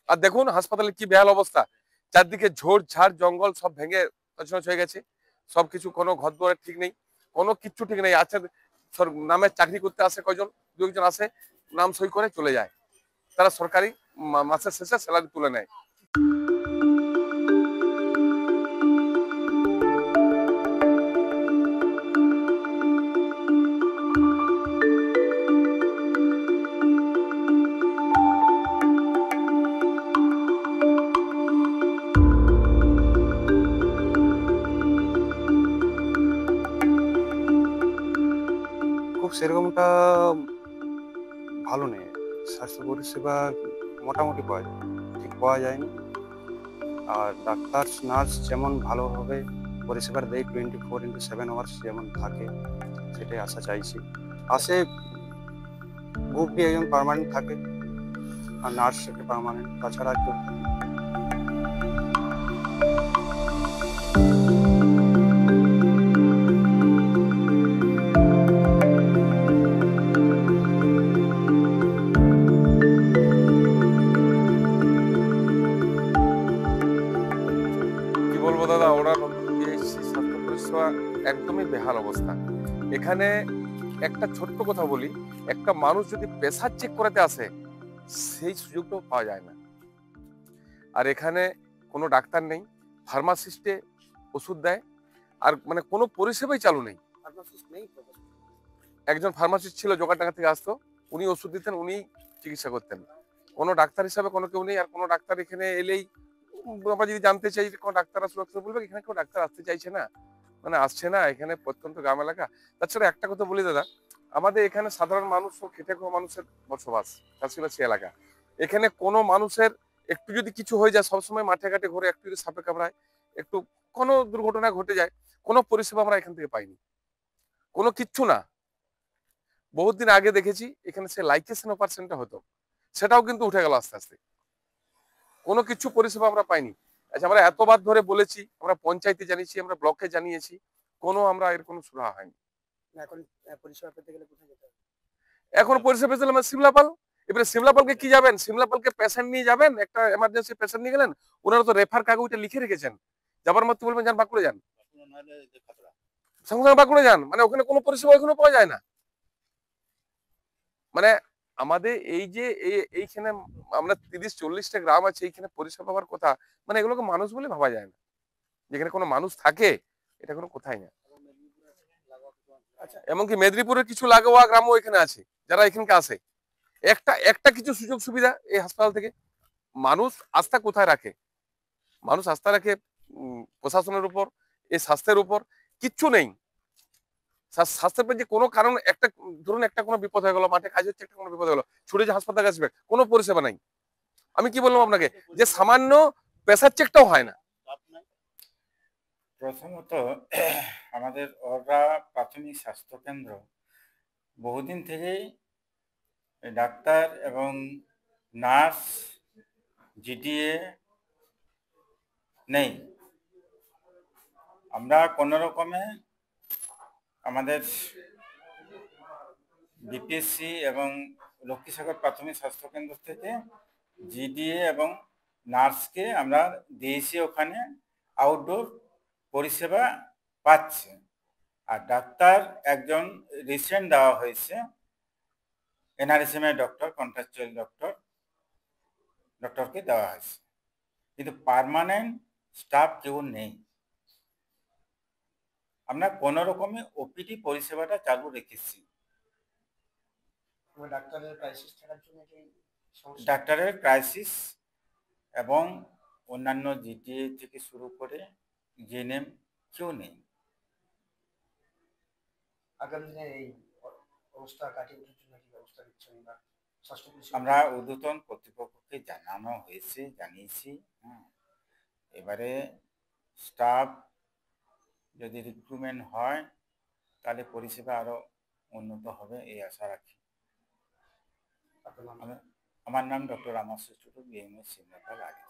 আর দেখুন হাসপাতালের কি বেহাল অবস্থা, চারদিকে ঝোড় ঝাড় জঙ্গল সব ভেঙে তছনছ হয়ে গেছে, সবকিছু কোনো ঘর দুয়ারের ঠিক নেই, কোনো কিচ্ছু ঠিক নেই। আচ্ছা নামে চাকরি করতে আসে কয়জন, দু একজন আসে, নাম সই করে চলে যায়, তারা সরকারি মাসের শেষে স্যালারি তুলে নেয়। খুব সেরকমটা ভালো নেই, স্বাস্থ্য পরিষেবা মোটামুটি পাওয়া যায়, ঠিক পাওয়া যায়নি। আর ডাক্তার নার্স যেমন ভালোভাবে পরিষেবার দেয় 24/7 আওয়ার্স যেমন থাকে, সেটাই আশা চাইছি। আসে গ্রুপ ডি একজন পার্মানেন্ট থাকে, আর নার্স একটা পার্মানেন্ট, তাছাড়া কেউ থাকে না। কি বলবো দাদা, ওরা নতুন পিএইচসি স্বাস্থ্য পরিষেবা একদমই বেহাল অবস্থা। এখানে একটা ছোট্ট কথা বলি, একটা মানুষ যদি প্রেসার চেক করাতে আসে সেই সুযোগটাও পাওয়া যায় না। আর এখানে কোনো ডাক্তার নেই, ফার্মাসিস্টে ওষুধ দেয়, আর মানে কোনো পরিষেবাই চালু নেই। একজন ফার্মাসিস্ট ছিল জোগাড়ডাঙ্গা থেকে আসতো, উনি ওষুধ দিতেন, উনি চিকিৎসা করতেন। কোনো ডাক্তার হিসাবে কোনো কেউ নেই। আর কোনো ডাক্তার এখানে এলেই আমরা যদি জানতে চাই যে কোনো ডাক্তার সুরক্ষিত বলবে, এখানে কেউ ডাক্তার আসতে চাইছে না, মানে আসছে না। এখানে প্রত্যন্ত গ্রাম এলাকা। তাছাড়া একটা কথা বলি দাদা, আমাদের এখানে সাধারণ মানুষ ও খেটে খাওয়া মানুষের বসবাস, চাষিবাসী এলাকা। এখানে কোনো মানুষের একটু যদি কিছু হয়ে যায়, সবসময় মাঠে ঘাটে ঘুরে, একটু যদি সাপে কামড়ায়, একটু কোনো দুর্ঘটনা ঘটে যায়, কোনো পরিষেবা আমরা এখান থেকে পাইনি, কোনো কিচ্ছু না। বহুত দিন আগে দেখেছি এখানে সে লাইকেশন অপারেশনটা হতো, সেটাও কিন্তু উঠে গেল আস্তে আস্তে, কোনো কিছু পরিষেবা আমরা পাইনি। আচ্ছা, আমরা এতবার ধরে বলেছি, আমরা পঞ্চায়েতে জানিয়েছি, আমরা ব্লকে জানিয়েছি, কোনো আমরা এর কোনো সুরাহা হয়নি। এখন পরিষেবা পেতে গেলে কোথায় যেতে হবে? এখন পরিষেবা পেয়েছিলাম সিমলাপাল। এবারে সিমলাপালকে কি যাবেন, সিমলাপালকে পেশেন্ট নিয়ে যাবেন, একটা এমার্জেন্সি পেশেন্ট নিয়ে গেলেন, ওনারা তো রেফার কাগজটা লিখে রেখেছেন, যাবার মতো বলবেন যান বাঁকুড়ে যান, সঙ্গে সঙ্গে বাঁকুড়ে যান, মানে ওখানে কোনো পরিষেবা এখনো পাওয়া যায় না। মানে আমাদের এই যে এইখানে আমরা 30-40টা গ্রাম আছে, এইখানে পরিষেবা পাওয়ার কথা, মানে এগুলোকে মানুষ বলে ভাবা যায় না, যেখানে কোনো মানুষ থাকে এটা কোনো কোথায় না। আচ্ছা, এমনকি মেদিনীপুরের কিছু লাগোয়া গ্রামও এখানে আছে, যারা এখানকে আসে। একটা একটা কিছু সুযোগ সুবিধা এই হাসপাতাল থেকে, মানুষ আস্থা কোথায় রাখে? মানুষ আস্থা রাখে প্রশাসনের উপর, এই স্বাস্থ্যের উপর। কিচ্ছু নেই স্বাস্থ্যের যে কোনো কারণ, একটা ধরুন একটা কোনো বিপদ হয়ে গেল, মাঠে কাজ হচ্ছে, একটা কোনো বিপদ হয়ে গেল, ছুটে যে হাসপাতালে আসবে, কোনো পরিষেবা নাই। আমি কি বললাম আপনাকে, যে সামান্য প্রেসার চেকটাও হয় না। প্রথমত আমাদের ওরা প্রাথমিক স্বাস্থ্য কেন্দ্র বহুদিন থেকেই ডাক্তার এবং নার্স, জিডিএ নেই। আমরা কোনো রকমে আমাদের বিপিএসসি এবং লক্ষ্মীসাগর প্রাথমিক স্বাস্থ্যকেন্দ্র থেকে জিডিএ এবং নার্সকে আমরা দিয়েছি, ওখানে আউটডোর পরিষেবা পাচ্ছে। আর ডাক্তার একজন রিসেন্ট দেওয়া হয়েছে, এনআরএসএম এর ডক্টর, কন্ট্রাকচুয়াল ডক্টরকে দেওয়া হয়েছে, কিন্তু পার্মানেন্ট স্টাফ কেউ নেই। আমরা কোনো রকমে ওপিডি পরিষেবাটা চালু রেখেছি। ডাক্তারের ক্রাইসিস থাকার জন্য কি সমস্যা? ডাক্তারের ক্রাইসিস এবং অন্যান্য জিটিএ থেকে শুরু করে জিএনএম কেউ নেই। আগামী দিনে এই অবস্থা কাটিয়ে ওঠার জন্য কি ব্যবস্থা নিচ্ছেন? বা স্বাস্থ্য পরিষেবা আমরা ঊর্ধ্বতন কর্তৃপক্ষকে জানানো হয়েছে, জানিয়েছি। এবারে স্টাফ যদি রিক্রুটমেন্ট হয় তাহলে পরিষেবা আরো উন্নত হবে, এই আশা রাখি। আমার নাম ডক্টর রামাশ্রী টুডু, বিএমএস সিমলাপাল আগে।